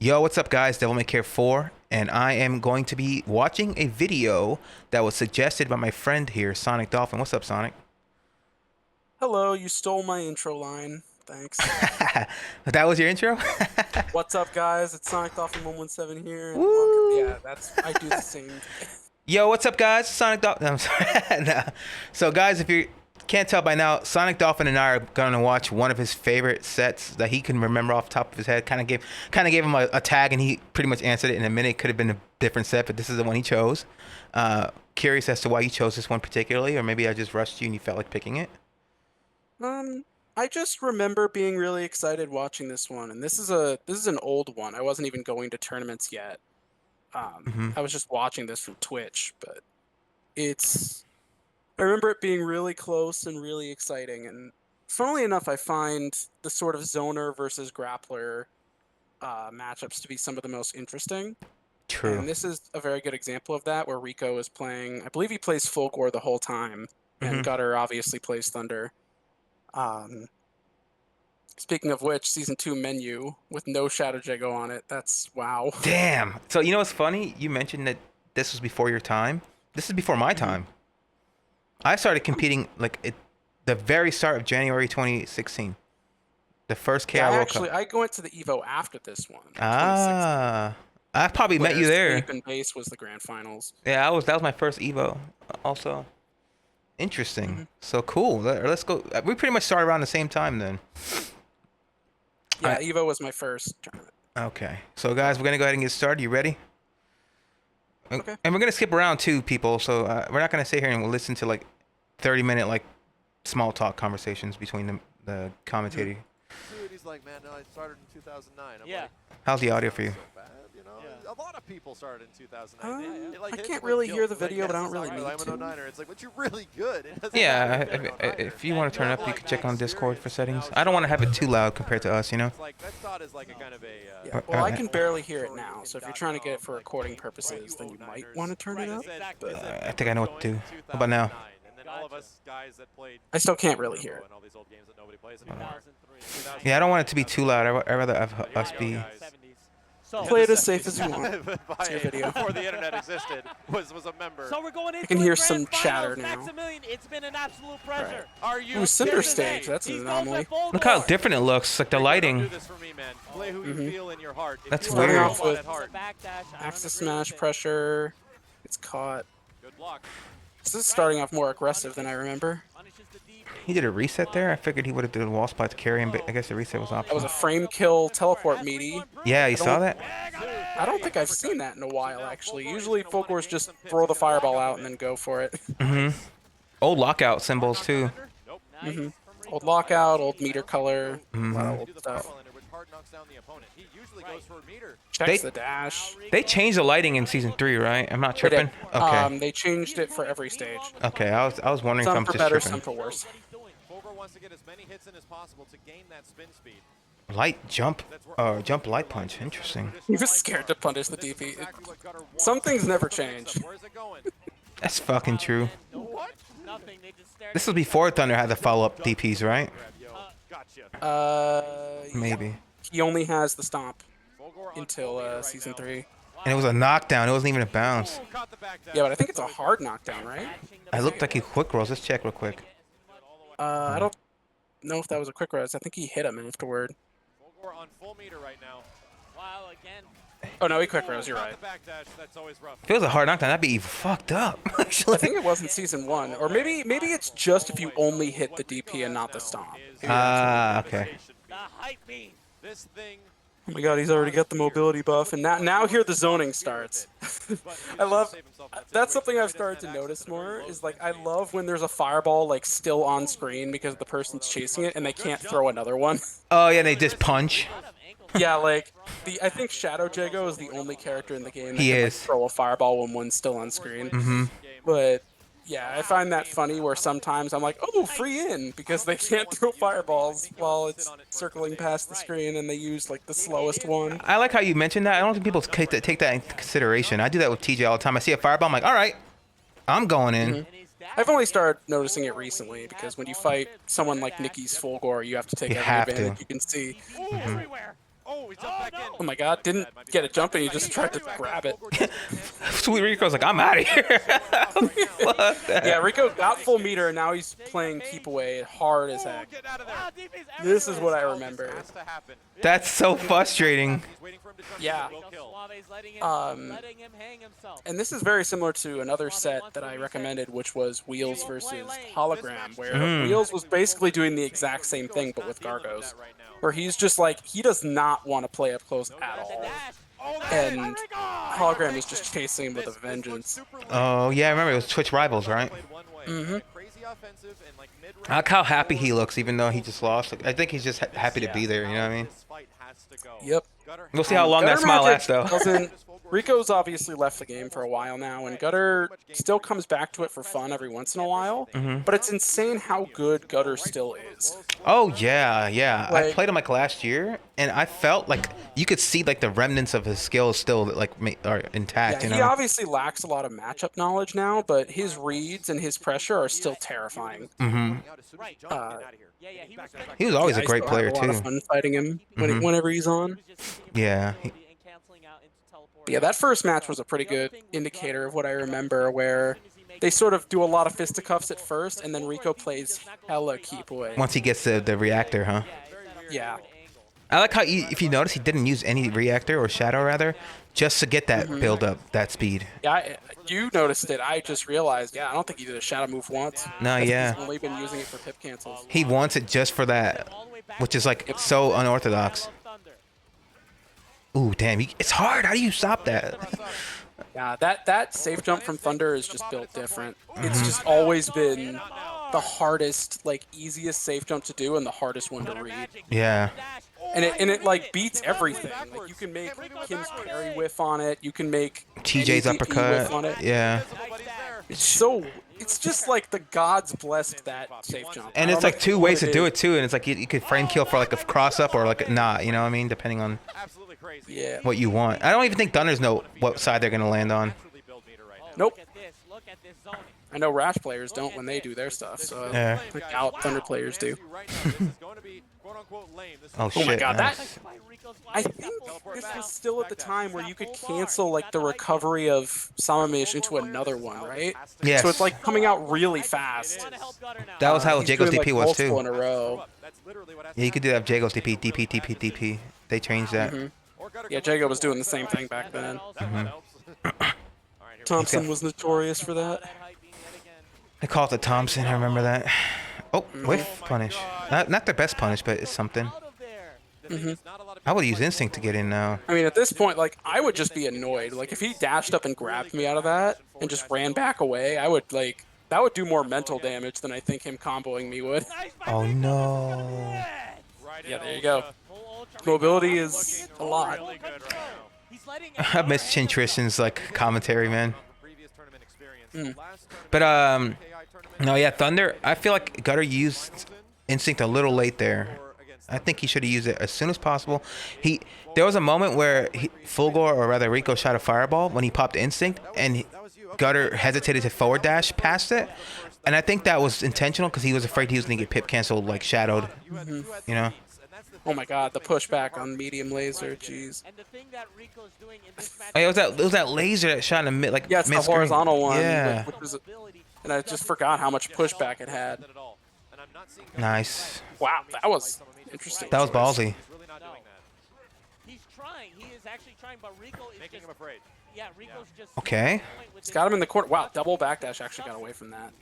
Yo, what's up guys? Devil May Care 4, and I am going to be watching a video that was suggested by my friend here, SonicDolphin. What's up, Sonic? Hello, you stole my intro line. Thanks. That was your intro? What's up, guys? It's SonicDolphin117 here, and welcome. Woo! Yeah, I do the same. Yo, what's up guys? SonicDolphin. I'm sorry. Nah. So guys, if you can't tell by now, SonicDolphin and I are gonna watch one of his favorite sets that he can remember off the top of his head. Kind of gave him a tag, and he pretty much answered it in a minute. It could have been a different set, but this is the one he chose. Curious as to why you chose this one particularly, or maybe I just rushed you and you felt like picking it. I just remember being really excited watching this one, and this is an old one. I wasn't even going to tournaments yet. Hmm. I was just watching this from Twitch, but it's. I remember it being really close and really exciting, and funnily enough, I find the sort of zoner versus grappler matchups to be some of the most interesting. True. And this is a very good example of that, where Rico is playing. I believe he plays Fulgore the whole time, and Hmm. Gutter obviously plays Thunder. Um, Speaking of which, season 2 menu with no Shadow Jago on it. That's wow. Damn. So you know what's funny? You mentioned that this was before your time. This is before my Mhm. time. I started competing the very start of January 2016. The first Yeah, KI World Cup. I went to the Evo after this one, 2016, Ah, I probably met where you there. Sweep and Base was the grand finals. Yeah, that was my first Evo. Also, interesting. Hmm. So cool. Let's go. We pretty much started around the same time then. All Yeah, right. Evo was my first tournament. Okay. So guys, we're gonna go ahead and get started. You ready? Okay. And we're gonna skip around too, people. So we're not gonna sit here and we'll listen to like 30-minute like small talk conversations between the commentator. Dude, he's like, man, no, I started in 2009. I'm Yeah. like, How's the audio for you? so bad, you know? Yeah. A lot of people started in 2009. It, like, I hits can't with really guilt. hear the It's like, video, but I yes, don't really it's need like, I'm to. an 09er. It's like, but you're really good. It doesn't Yeah, matter if you're an 09er. if you want to turn it up, you Like, can check on the Discord for experience settings. now I don't want to have it is too loud compared to us, you know? It's like, that's thought as like a kind of a... Yeah, well, I can barely hear it now, so if you're trying to get it for recording purposes, then you might want to turn it up. But I think I know what to do. How about now? And then all of us guys that played I still can't really hear it. and all these old games that nobody plays anymore. Yeah, I don't want it to be too loud. I'd rather have us be. So, Play it as safe as you want. By- your video. Before the internet existed, was a member. so we're going into can the hear grand some chatter finals. now. Maximilian, it's been an absolute pleasure. Are you Ooh, Cinder serious? Stage. That's an He's anomaly. going with Look how Fulgore. different it looks. Like the Don't lighting. do this for me, man. Play who you feel in your heart. If That's you Starting weird. off with It's a backdash. I Axis don't agree with Smash it. pressure. It's caught. Good luck. This is starting off more aggressive than I remember. Punishes the DP. He did a reset there. I figured he would have did a wall spot to carry him, but I guess the reset was That was optional. a frame kill teleport meaty. Yeah, you saw that? I don't think I've seen that in a while, actually. Usually, Fulgores just throw the fireball out and then go for it. Mm-hmm. Old lockout symbols too. Nope. Nice. Mhm. Old lockout, old meter color, a lot of Do old the stuff. fireball ender, which hard knocks down the opponent. He usually goes for a meter. Checks They- the dash. They changed the lighting in season 3, right? I'm not They did. tripping. Okay. They changed it for every stage. Okay. I was wondering if Some I'm for just better, tripping. some for worse. Fulgore wants to get as many hits in as possible to gain that spin speed. Light jump. Jump light punch. Interesting. He was scared to punish the DP. Some things never change. Where's it going? That's fucking true. What? Nothing. They just stared This was before Thunder had the follow-up DPs, right? Gotcha. Maybe. He only has the stomp Fulgore on until full meter right season now. 3. And it was a knockdown. It wasn't even a bounce. Ooh, caught the back dash. Yeah, but I think it's a hard knockdown, right? I looked like he quick rolls. Let's check real quick. I don't know if that was a quick res. I think he hit him afterward. Fulgore on full meter right now. Wow, again. Oh no, he quick Ooh, res. You're caught right. the back dash. That's always rough. If it was a hard knockdown, that'd be fucked up. Actually. I think it was in season 1, or maybe it's just if you only hit the DP and not the stomp. Ah, okay. The hype beam. This thing. Oh my god, he's already got the mobility buff, and now here the zoning starts. I love. That's something I've started to notice more. Is like I love when there's a fireball like still on screen because the person's chasing it and they can't throw another one. Oh yeah, they just punch. Yeah, like I think Shadow Jago is the only character in the game that He can like, is. throw a fireball when one's still on screen. But yeah, I find that funny where sometimes I'm like, oh, free in, because they can't throw fireballs while it's circling past the screen and they use like the slowest one. I like how you mentioned that. I don't think people take that into consideration. I do that with TJ all the time. I see a fireball, I'm like, all right, I'm going in. I've only started noticing it recently because when you fight someone like Nikki's Fulgore, you have to take You every have advantage to. you can see. Everywhere. Oh, he jumped back in. Oh my god, didn't get a jump and he just tried to grab it. Sweet Rico's like, I'm out of here. What the Yeah, Rico got full meter and now he's playing keep away hard as heck. Get out of there. Wow, DP's This is everywhere. what I remember. Has to happen. That's so frustrating. He's waiting for him to jump. Yeah. Will kill. Suave's letting him hang himself. And this is very similar to another set that I recommended, which was Wheels versus Hologram, where Wheels was basically doing the exact same thing, but with Gargos, where he's just like, he does not want to play up close at all. And Hologram is just chasing him with a vengeance. Oh, yeah, I remember it was Twitch Rivals, right? Mm-hmm. I like how happy he looks, even though he just lost. Like, I think he's just happy to be there, you know what I mean? Yep. We'll see how long that smile lasts, though. Rico's obviously left the game for a while now, and Gutter still comes back to it for fun every once in a while. But it's insane how good Gutter still is. Oh, yeah, yeah. I Like- played him, like, last year, and I felt like you could see, like, the remnants of his skills still, like, are intact, Yeah, you he know? obviously lacks a lot of matchup knowledge now, but his reads and his pressure are still terrifying. Right. Yeah, he was He was always Yeah, a I great still player, have a lot of too. fun fighting him whenever he's on. Yeah. But yeah, that first match was a pretty good indicator of what I remember, where they sort of do a lot of fisticuffs at first, and then Rico plays hella keep away. Once he gets the reactor, huh? Yeah. I like how, if you notice, he didn't use any reactor, or shadow, rather, just to get that build up, that speed. Yeah, you noticed it. I just realized, yeah, I don't think he did a shadow move once. No, He's yeah. only been using it for pip cancels. He wants it just for that, which is, like, so unorthodox. Ooh, damn, it's hard. How do you stop that? Yeah, that safe jump from Thunder is just built different. It's just always been the hardest, like, easiest safe jump to do and the hardest one to read. Yeah. And it like beats everything. Like, you can make Kim's parry whiff on it. You can make TJ's any DP whiff on uppercut. it. Yeah. It's just like the gods blessed that safe jump. And it's like two ways to do it, too. And it's like you could frame kill for, like, a cross up or, like, not, you know what I mean? Depending on Absolutely crazy. Yeah. what you want. I don't even think Thunders know what side they're going to land on. Nope. Look at this zoning. I know Rash players don't when they do their stuff, so Yeah. I doubt Thunder players do. Oh, shit. my God, that- nice. I think this was still at the time where you could cancel like the recovery of Samamish into another one, right? Yes. So it's like coming out really fast. That was how He's Jago's doing, DP like, was, multiple in too. a row. Yeah, you could do that with Jago's DP, DP, DP, DP. They changed that. Yeah, Jago was doing the same thing back then. Thompson was notorious for that. They call it the Thompson. I remember that. Oh, whiff punish. Not the best punish, but it's something. I would use instinct to get in now. I mean, at this point, like, I would just be annoyed. Like, if he dashed up and grabbed me out of that and just ran back away, I would, like, that would do more mental damage than I think him comboing me would. Oh, no. Yeah, there you go. Mobility is a lot. I miss Chin Tristan's, like, commentary, man. But, no, yeah, Thunder, I feel like Gutter used instinct a little late there. I think he should have used it as soon as possible. There was a moment where Fulgor, or rather Rico, shot a fireball when he popped instinct, and Gutter hesitated to forward dash past it. And I think that was intentional because he was afraid he was going to get pip canceled, like shadowed, you know? Oh my god, the pushback on medium laser, jeez. Oh, yeah, it was that laser that shot in the mid, like, Yeah, it's the mid-screen. horizontal one, Yeah. which was, and I just forgot how much pushback it had. Nice. Wow, that was interesting. That was choice. ballsy. He's trying. He is actually trying, but Rico is Making just. him afraid. Yeah, Rico's just. Okay. It's got him in the corner. Wow, double backdash actually got away from that.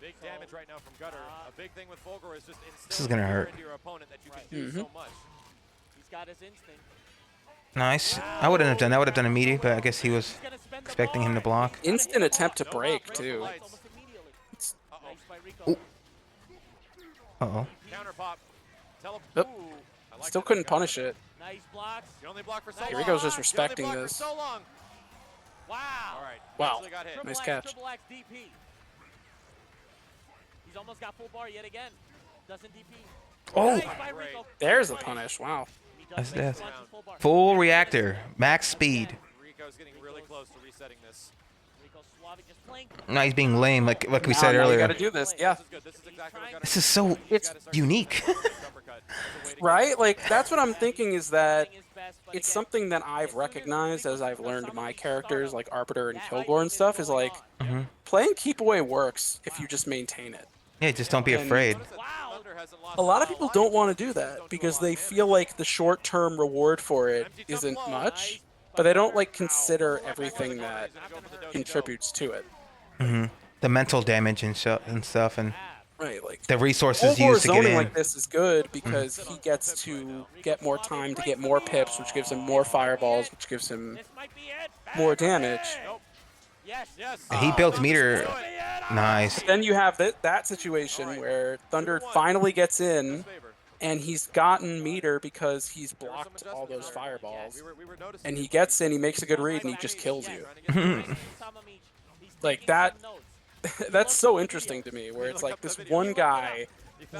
Big damage right now from Gutter. A big thing with Fulgor is just This is gonna hurt. into your opponent that you can do so much. He's got his instinct. Nice. I wouldn't have done that. I would have done immediate, but I guess he was expecting him to block. Instant attempt to break, too. Almost immediately. Nice by Rico. Uh-oh. Counter pop. Yep. Ooh, I like Still that couldn't Gutter. punish it. Nice blocks. The only block for so Here long. he goes, just The only respecting block for this. so long. Wow. All right. Wow. Actually got hit. Nice Triple catch. X, triple X DP. He's almost got full bar yet again. Doesn't DP. Oh! Nice by Rico. There's the punish. Wow. He does That's make death. punches full bar. Full reactor. Max speed. Rico's getting really close to resetting this. Rico Suave Now he's being lame, like we Now said you earlier. got to do this. Yeah. This is so unique. Right? Like, that's what I'm thinking is that it's something that I've recognized as I've learned my characters, like Arbiter and Kilgore and stuff, is like, playing keep away works if you just maintain it. Yeah, just don't be And afraid. a lot of people don't want to do that because they feel like the short-term reward for it isn't much, but they don't, like, consider everything that contributes to it. The mental damage and stuff, and Right, like, the resources Kilgore used to get zoning in. like this is good because he gets to get more time to get more pips, which gives him more fireballs, which gives him more damage. And he built meter. Nice. Then you have that situation where Thunder finally gets in, and he's gotten meter because he's blocked all those fireballs. And he gets in, he makes a good read, and he just kills you. Like, that's so interesting to me, where it's like this one guy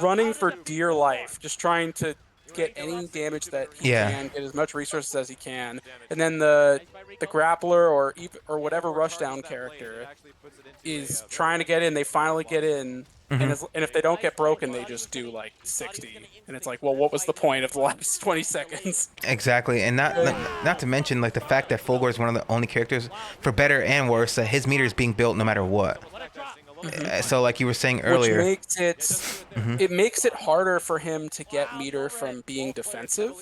running for dear life, just trying to get any damage that he can, get as much resources as he can, and then the grappler or whatever rushdown character is trying to get in. They finally get in, and if they don't get broken, they just do like 60, and it's like, well, what was the point of the last 20 seconds? Exactly, and not to mention like the fact that Fulgore is one of the only characters, for better and worse, that his meter is being built no matter what. So like you were saying earlier, which makes it makes it harder for him to get meter from being defensive,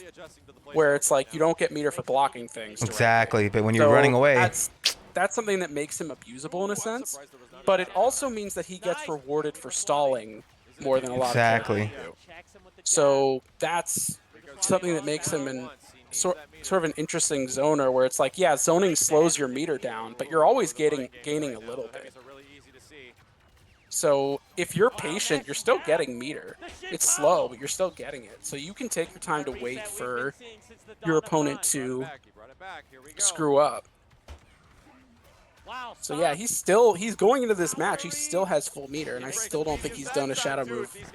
where it's like you don't get meter for blocking things directly. Exactly, but when you're running away, that's something that makes him abusable in a sense, but it also means that he gets rewarded for stalling more than a lot of characters do. So that's something that makes him sort of an interesting zoner, where it's like, yeah, zoning slows your meter down, but you're always gaining a little bit. So if you're patient, you're still getting meter. It's slow, but you're still getting it. So you can take your time to wait for your opponent to screw up. So yeah, he's going into this match, he still has full meter, and I still don't think he's done a shadow move. These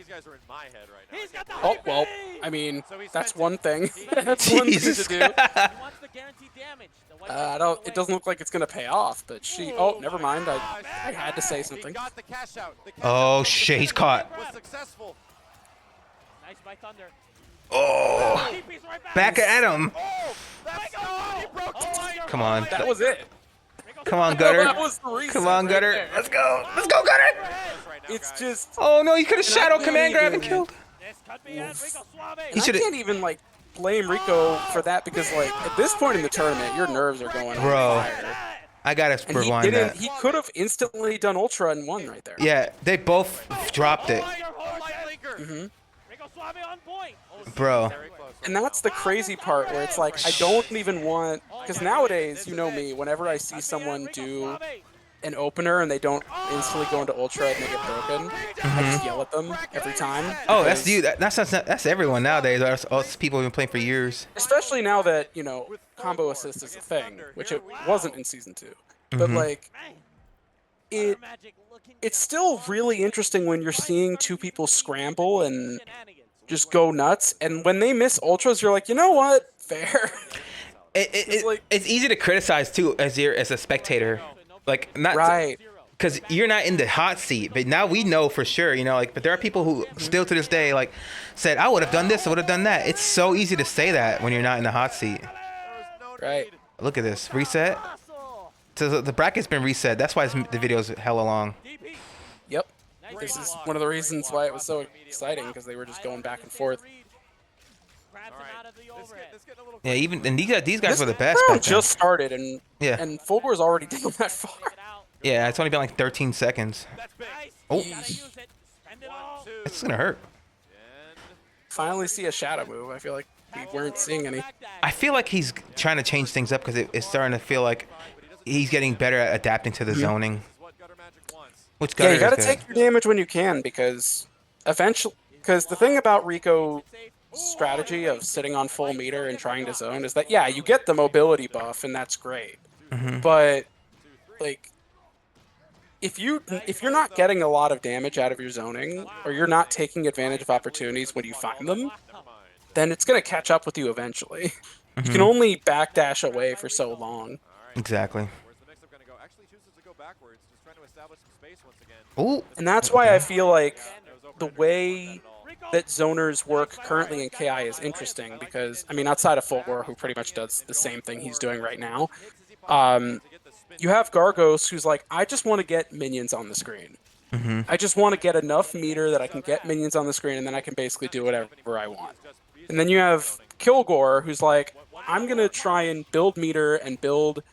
guys are in my head right now. Oh, well, I mean, that's one thing. That's one thing to do. It doesn't look like it's going to pay off, but oh, never mind. I had to say something. oh shit, he's caught. Oh, back at him. Come on. That was it. Come on, Gutter. That was the reason. Come on, Gutter. Right, Let's go. Let's go, Gutter. It's just... Oh, no, you could have shadow command grab and killed. And I can't even, like, blame Rico for that because, like, at this point in the tournament, your nerves are going on fire. I gotta And rewind that. He could have instantly done Ultra and won right there. Yeah, they both dropped it. Bro. And that's the crazy part, where it's like, I don't even want... Because nowadays, you know me, whenever I see someone do an opener and they don't instantly go into Ultra and they get broken, I just yell at them every time. Oh, that's you. That's everyone nowadays. That's people who've been playing for years. Especially now that, you know, combo assist is a thing, which it wasn't in Season 2. But, like, it's still really interesting when you're seeing two people scramble and just go nuts, and when they miss ultras, you're like, you know what? Fair. It's easy to criticize too as a spectator, like not right, because you're not in the hot seat. But now we know for sure, you know, like. But there are people who still to this day like said, I would have done this, I would have done that. It's so easy to say that when you're not in the hot seat. Right. Look at this reset. So the bracket's been reset. That's why the video's hella long. Yep. This is one of the reasons why it was so exciting, because they were just going back and forth. Yeah, these guys were the best. This round just started, and Fulgore's already down that far. Yeah, it's only been like 13 seconds. Oh, it's gonna hurt. Finally see a shadow move. I feel like we weren't seeing any. I feel like he's trying to change things up because it's starting to feel like he's getting better at adapting to the zoning. Which yeah, you gotta take your damage when you can, because eventually, the thing about Rico's strategy of sitting on full meter and trying to zone is that, yeah, you get the mobility buff and that's great, but like if you're not getting a lot of damage out of your zoning, or you're not taking advantage of opportunities when you find them, then it's gonna catch up with you eventually. You can only backdash away for so long. Exactly. backwards, just trying to establish some space once again. Ooh. And that's why I feel like the way that zoners work currently in KI is interesting because, I mean, outside of Fulgore, who pretty much does the same thing he's doing right now, you have Gargos who's like, I just want to get minions on the screen. I just want to get enough meter that I can get minions on the screen, and then I can basically do whatever I want. And then you have Kilgore, who's like, I'm going to try and build meter and build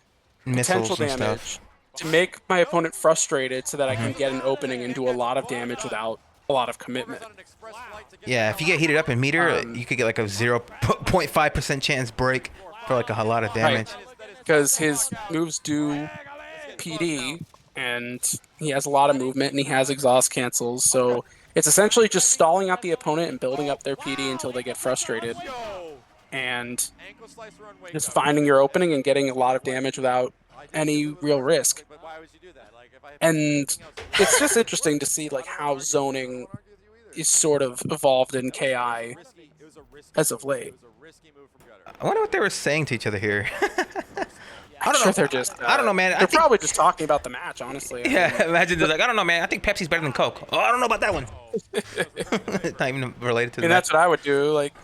potential Missiles and damage stuff. to make my opponent frustrated so that I can get an opening and do a lot of damage without a lot of commitment. Yeah, if you get heated up in meter, you could get like a 0.5% chance break for like a lot of damage. Because his moves do PD, and he has a lot of movement, and he has exhaust cancels, so it's essentially just stalling out the opponent and building up their PD until they get frustrated. And just finding your opening and getting a lot of damage without any real risk. And it's just interesting to see like how zoning is sort of evolved in KI as of late. I wonder what they were saying to each other here. I'm sure they're just. I don't know, man. They're probably just talking about the match, honestly. Yeah, imagine they're like, I don't know, man. I think Pepsi's better than Coke. Oh, I don't know about that one. Not even related to the And match. that's what I would do. Like,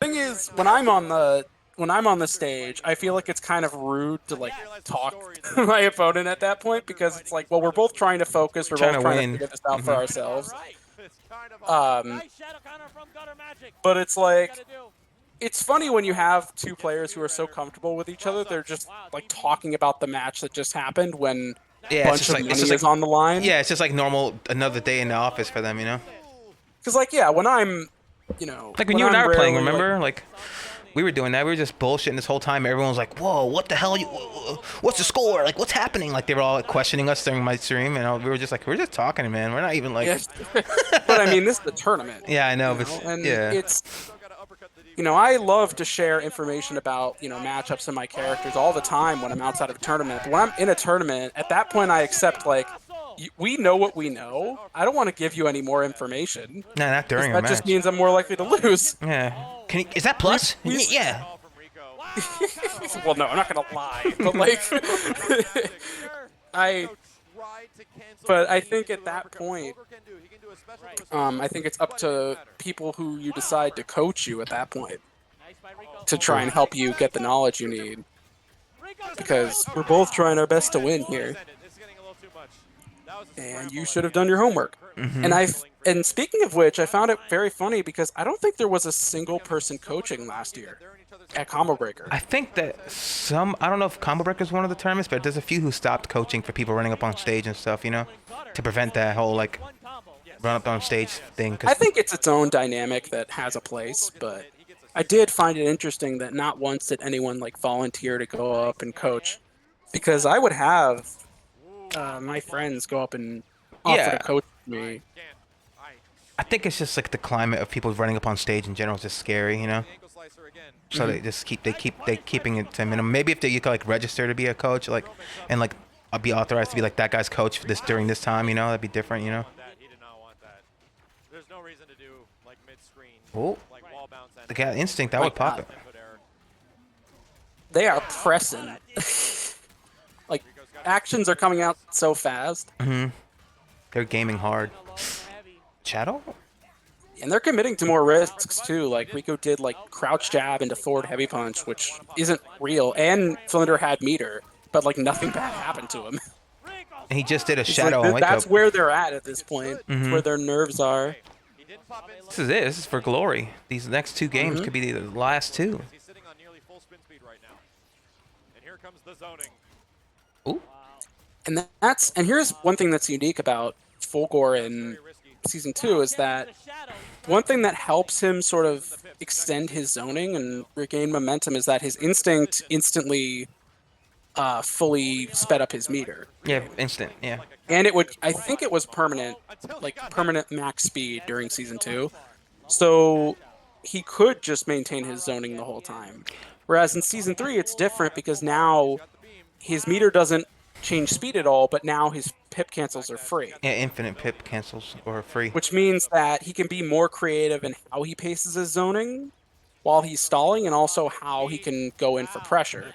thing is, when I'm on the stage, I feel like it's kind of rude to like talk to my opponent at that point because it's like, well, we're both trying to focus, we're both trying to figure this out for ourselves. But it's like, it's funny when you have two players who are so comfortable with each other, they're just like talking about the match that just happened when a bunch of money is on the line. Yeah, it's just like normal, another day in the office for them, you know? Because like, yeah, when I'm, you know, like when you and I were playing, remember? Like, we were doing that. We were just bullshitting this whole time. Everyone was like, "Whoa, what the hell? What's the score? Like, what's happening?" Like, they were all like, questioning us during my stream, and we were just like, "We're just talking, man. We're not even like." Yes. But I mean, this is the tournament. Yeah, I know, but and yeah, it's, you know, I love to share information about, you know, matchups and my characters all the time when I'm outside of a tournament. But when I'm in a tournament, at that point, I accept like, we know what we know. I don't want to give you any more information. No, not during a match. That just means I'm more likely to lose. Yeah. Is that plus? Yeah. Well, no, I'm not gonna lie, but like, But I think at that point, I think it's up to people who you decide to coach you at that point to try and help you get the knowledge you need. Because we're both trying our best to win here. And you should have done your homework. And speaking of which, I found it very funny because I don't think there was a single person coaching last year at Combo Breaker. I think that I don't know if Combo Breaker is one of the tournaments, but there's a few who stopped coaching for people running up on stage and stuff, you know, to prevent that whole like run up on stage thing. I think it's its own dynamic that has a place, but I did find it interesting that not once did anyone like volunteer to go up and coach, because I would have my friends go up and offer to coach me. I think it's just like the climate of people running up on stage in general is just scary, you know. So they just keeping it to a minimum. Maybe if you could like register to be a coach, like, and like I'll be authorized to be like that guy's coach for this during this time, you know, that'd be different, you know. He did not want that. There's no reason to do like mid-screen. Oh, like wall bounce. the guy instinct that would pop it. They are pressing. Like actions are coming out so fast. They're gaming hard. Shadow? And they're committing to more risks too. Like Rico did like crouch jab into forward heavy punch, which isn't real. And Flinder had meter, but like nothing bad happened to him. And he just did a shadow like, and wake that's up. where they're at this point. That's where their nerves are. This is it. This is for glory. These next two games could be the last two. He's sitting on nearly full spin speed right now. And here comes the zoning. Ooh. And here's one thing that's unique about Fulgore in Season 2 is that one thing that helps him sort of extend his zoning and regain momentum is that his instinct instantly fully sped up his meter. Yeah, instant, yeah. And I think it was permanent, like permanent max speed during Season 2. So he could just maintain his zoning the whole time. Whereas in Season 3, it's different because now his meter doesn't change speed at all, but now his pip cancels are free. Yeah, infinite pip cancels or free. Which means that he can be more creative in how he paces his zoning while he's stalling, and also how he can go in for pressure.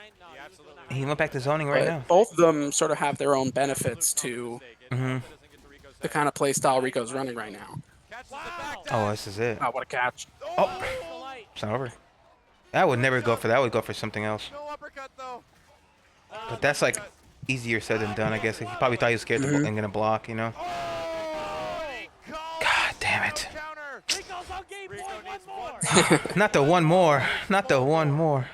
grind? No, He he was absolutely doing was. the He went back to zoning right But now. both of them sort of have their own benefits to Mhm. the kind of play style Rico's running right now. Wow. Oh, this is it. Oh, what a catch. Oh, Breaks the light. it's not over. I would never go for that. I would go for something else. No uppercut though. But that's like easier said than done, I guess. He probably thought he was scared Mhm. and gonna block, you know. God damn it. Rico's on game point. One more. Not the one more. Not the one more.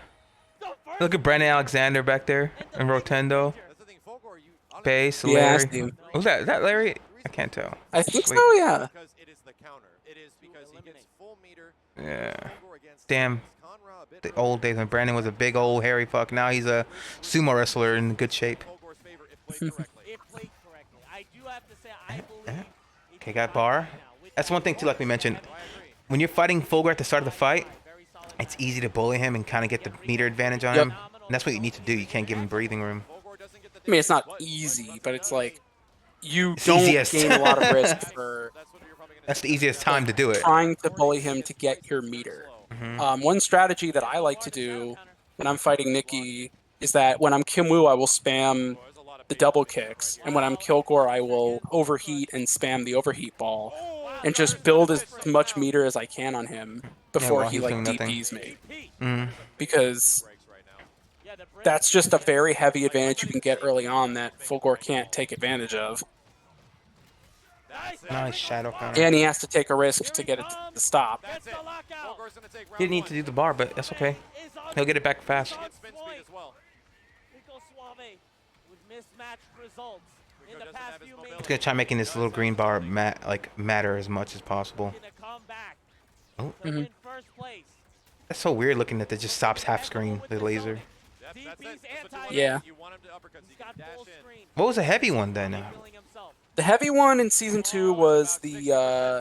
The first Look at Brandon Alexander back there and the and biggest Rotendo. danger. That's the thing, Fulgore, you Base, Yeah, I Larry. see him. Was that Larry? I can't tell. I think Wait. so, yeah. because it is the counter. It is because he gets full meter. Yeah. Fulgore against Damn. Conra a bit The earlier. old days when Brandon was a big old hairy fuck. Now he's a sumo wrestler in good shape. Fulgore's favor if played correctly. If played correctly, I do have to say I believe. Okay, got bar. That's one thing too, like we mentioned. I agree. When you're fighting Fulgur at the start of the fight, Very solid it's easy to bully him and kind of get the meter advantage on Yep. him. And that's what you need to do. You can't give him breathing room. Fulgore doesn't get the I mean, it's not damage, but easy, but it's like you It's don't easiest. gain a lot of risk for that's what you're probably gonna That's see. the easiest time to do it. trying to bully him to get your meter. One strategy that I like to do when I'm fighting Nikki is that when I'm Kim Woo, I will spam There's a lot of the big double things kicks, and when I'm Kilgore, I will overheat and spam the overheat ball, Oh, and just build as much meter as I can on him before while he he's like doing nothing. DPs me, Mm. because breaks right now. Yeah, the break- that's just a very heavy advantage you can get early on that Fulgore can't take advantage of, That's it. Nice shadow counter. and he has to take a risk to get it to stop. That's it. the lockout. Fulgore's gonna take round He didn't need one. to do the bar, but that's okay. Is on He'll get it back fast. He gets spin speed as well. Rico Suave with mismatched results in Rico the doesn't past have his few mobility. minutes. He's gonna try making this little green bar matter as much as possible. Gonna come back Oh, to win first place. that's so weird looking that it just stops half screen, the laser. Yep, that's it. DP's That's what you anti- want. Yeah. You want him to uppercut so He's you got can full dash in. screen. What was a heavy one then? Feeling himself. The heavy one in season 2 was the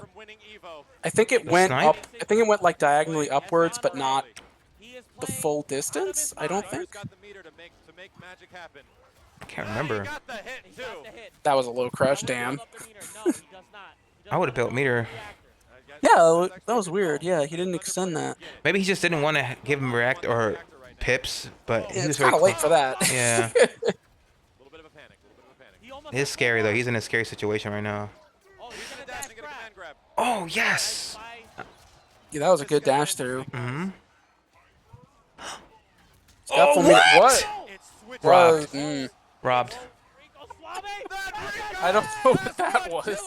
From winning Evo. I think it The went snipe? up. I think it went like diagonally upwards, but not He is the playing full out of his distance. I don't mind. think Got the meter to make magic happen. I can't He remember. got the hit He too. got the hit. that was a low crush. Will he Damn. build up the meter? No, he does not. He does I would've not built build meter. up the reactor. Yeah, that was weird. Yeah, he didn't extend that. Maybe he just didn't want to give him react or pips, but Yeah, he was it's very kind of late close. for that. Yeah, Little bit of a panic. He almost it is had scary though. full He's in a scary situation right now. Oh, he's gonna Dash dash to get a command grab. grab. Oh yes. By- Yeah, that was a good dash through. Hmm. It's got full Oh, meter. what? What? It's switched. Robbed. Mm, Robbed. Rico Suave. I don't know what that was. He is.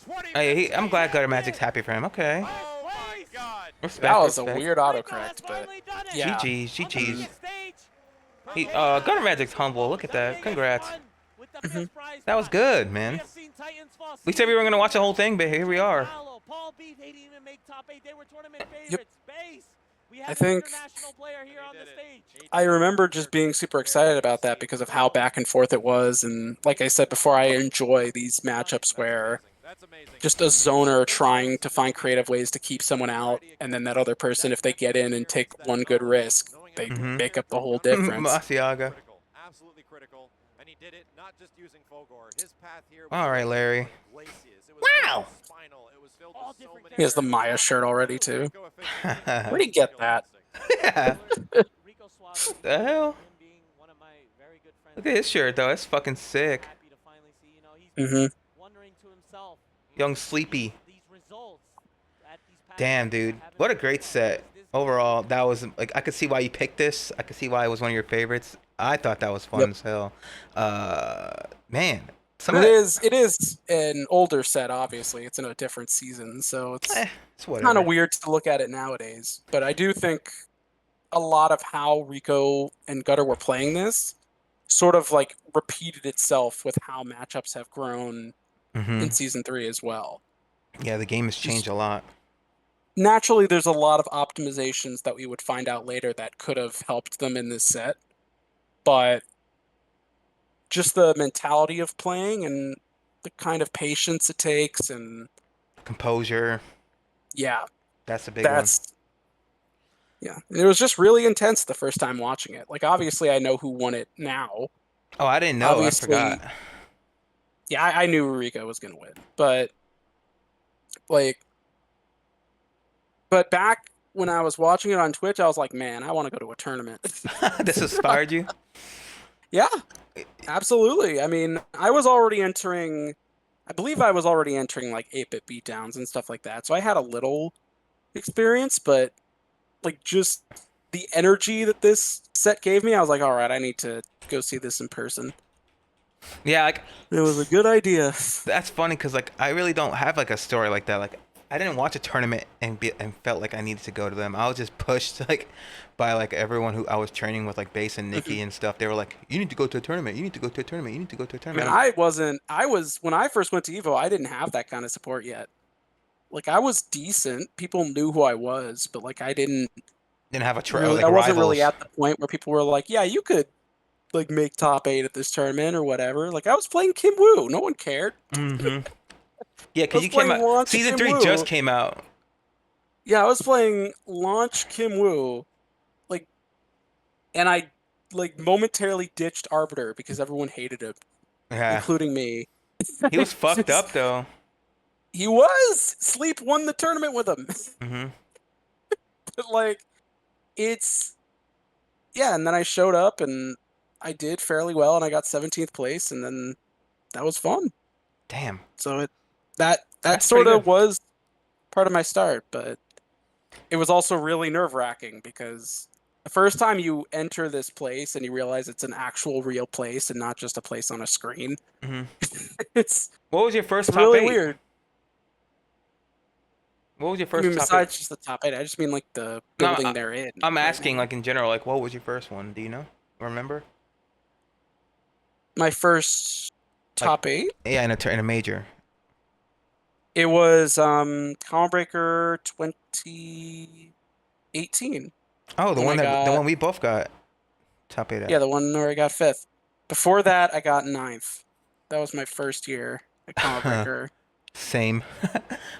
20 Hey, I'm glad Guttermagic's happy for him. Okay. Oh my god. Respect. That was a respect. weird autocorrect, but yeah. GG's, On the GG's. biggest stage. He, Guttermagic's humble. Look at that. Congrats. With the best prize That was pot. good, We man. have seen Titans fall We said we weren't gonna watch the whole thing, but here we are. Paul B, they didn't even make top 8. They were tournament favorites. Base. We have I an think- international player here on the stage. I remember just being super excited about that because of how back and forth it was, and like I said before, I enjoy these matchups where That's amazing. just a zoner trying to find creative ways to keep someone out, and then that other person, if they get in and take one good risk, they Mhm. make up the whole difference. Masiaga. Critical. Absolutely critical. And he did it not just using Fulgore. His path here was All right, Larry. glacious. It was Wow. spinal. It was filled All with so different many He has the areas. Maya shirt already too. Rico efficiency. Where'd he get that? Yeah. Rico Suave. The hell? Him being one of my very good friends. Look at his shirt though. That's fucking sick. Happy to finally see, he's Mhm. wondering to himself. Young Sleepy. These results at these past Damn, events dude. haven't What a been great good. set. This Overall, that was like I could see why you picked this. I could see why it was one of your favorites. I thought that was fun Yep. as hell. Man, some of It that, is an older set, obviously. It's in a different season, so it's it's whatever. kind of weird to look at it nowadays. But I do think a lot of how Rico and Gutter were playing this sort of like repeated itself with how matchups have grown Hmm. in season 3 as well. Yeah, the game has changed a lot. Naturally, there's a lot of optimizations that we would find out later that could have helped them in this set, but just the mentality of playing and the kind of patience it takes, and Composure. yeah, That's a big that's yeah. It was just really intense the first time watching it. Like, obviously, I know who won it now. one. Oh, I didn't know. obviously- I forgot. Yeah, I knew Rico was gonna win, but like, but back when I was watching it on Twitch, I was like, man, I want to go to a tournament. This inspired you? Yeah, absolutely. I mean, I was already entering. I believe I was already entering like 8-bit beatdowns and stuff like that. So I had a little experience, but like just the energy that this set gave me, I was like, all right, I need to go see this in person. Yeah, like It was a good idea. that's funny because like I really don't have like a story like that. Like I didn't watch a tournament and felt like I needed to go to them. I was just pushed like by like everyone who I was training with, like Bass and Nikki and stuff. They were like, "You need to go to a tournament. You need to go to a tournament. You need to go to a I mean, tournament." I was when I first went to Evo, I didn't have that kind of support yet. Like I was decent. People knew who I was, but like I didn't Didn't have a really, like I wasn't really rivals. at the point where people were like, yeah, you could like make top 8 at this tournament or whatever. Like I was playing Kim Woo. No one cared. Mm-hmm. Yeah, I because was you came playing out. launch Season Kim 3 Woo. just came out. Yeah, I was playing launch Kim Woo. Like, and I like momentarily ditched Arbiter because everyone hated him, Yeah, including me. he was fucked Just- up though. He was. Sleep won the tournament with him. Mm-hmm. But like, it's yeah. And then I showed up and I did fairly well, and I got 17th place, and then that was fun. Damn, So that that's sort pretty of good. was part of my start, but it was also really nerve-wracking because the first time you enter this place and you realize it's an actual real place and not just a place on a screen, Mm-hmm. it's What was your first it's top really 8? weird. What was your I first mean, top 8? besides just the top 8, I just mean like the No, building they're in I'm right asking now. like in general. Like, what was your first one? Do you know? Remember? My first Like, top 8, yeah, in a major. it was Combo Breaker 2018 Oh, the when one I the got one we both got top 8 yeah, at. the one where I got 5th. Before that, I got 9th. That was my first year at Combo Breaker. Same.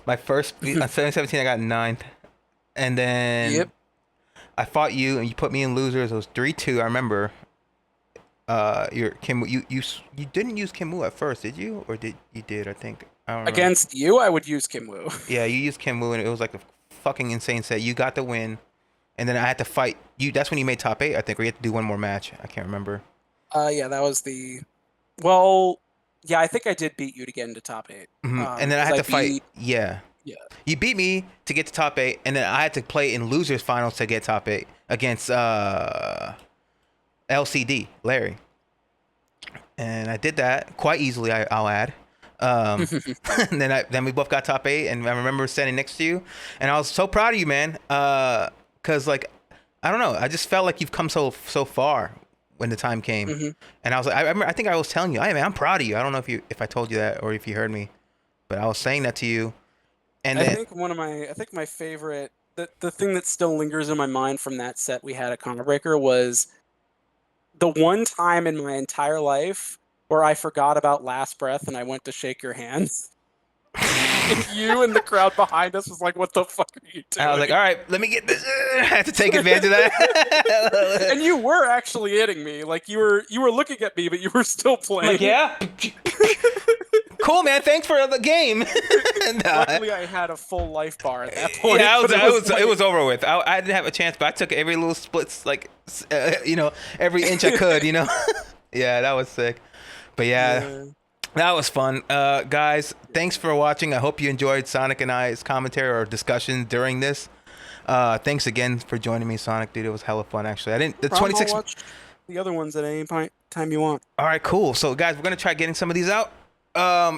My first on 717, I got 9th, and then Yep. I fought you, and you put me in losers. It was 3-2. I remember. Your Kim, you didn't use Kim Woo at first, did you? Or did you did? I think I don't remember. Against you, I would use Kim Woo. Yeah, you used Kim Woo, and it was like a fucking insane set. You got the win, and then I had to fight you. That's when you made top 8, I think. Or you had to do one more match. I can't remember. Yeah, that was the. Well, yeah, I think I did beat you to get into top 8. And then I 'Cause had to fight. beat. Yeah. Yeah. You beat me to get to top 8, and then I had to play in losers finals to get top 8 against LCD Larry, and I did that quite easily. I'll add. And then we both got top 8, and I remember standing next to you, and I was so proud of you, man. Cause like I don't know, I just felt like you've come so far when the time came, and I was like, I think I was telling you, hey man, I'm proud of you. I don't know if I told you that or if you heard me, but I was saying that to you. And I then think my favorite the thing that still lingers in my mind from that set we had at Combo Breaker was the one time in my entire life where I forgot about Last Breath and I went to shake your hands. And you and the crowd behind us was like, what the fuck are you doing? I was like, all right, let me get this. I had to take advantage of that. And you were actually hitting me. Like you were looking at me, but you were still playing. Like, yeah. Cool, man. Thanks for the game. Luckily, I had a full life bar at that point. Yeah, but it was over with. I didn't have a chance, but I took every little splits, like, every inch I could, Yeah, that was sick. But yeah. That was fun. Guys, thanks for watching. I hope you enjoyed Sonic and I's commentary or discussion during this. Thanks again for joining me, Sonic, dude. It was hella fun, actually. The 26. I'll watch the other ones at any time you want. All right, cool. So, guys, we're going to try getting some of these out.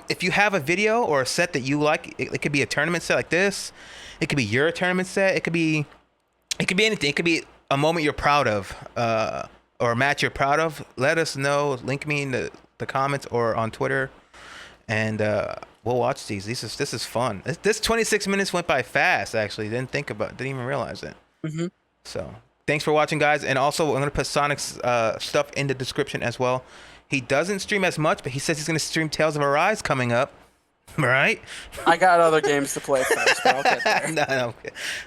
If you have a video or a set that you like, it could be a tournament set like this. It could be your tournament set. It could be anything. It could be a moment you're proud of, or a match you're proud of. Let us know. Link me in the comments or on Twitter, and we'll watch these. This is fun. This 26 minutes went by fast. Actually, didn't even realize it. So thanks for watching, guys. And also, I'm gonna put Sonic's stuff in the description as well. He doesn't stream as much, but he says he's gonna stream Tales of Arise coming up. Right? I got other games to play first, but I'll get there. No,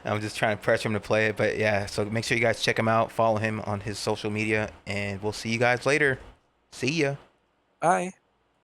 I'm just trying to pressure him to play it. But yeah, so make sure you guys check him out, follow him on his social media, and we'll see you guys later. See ya. Bye.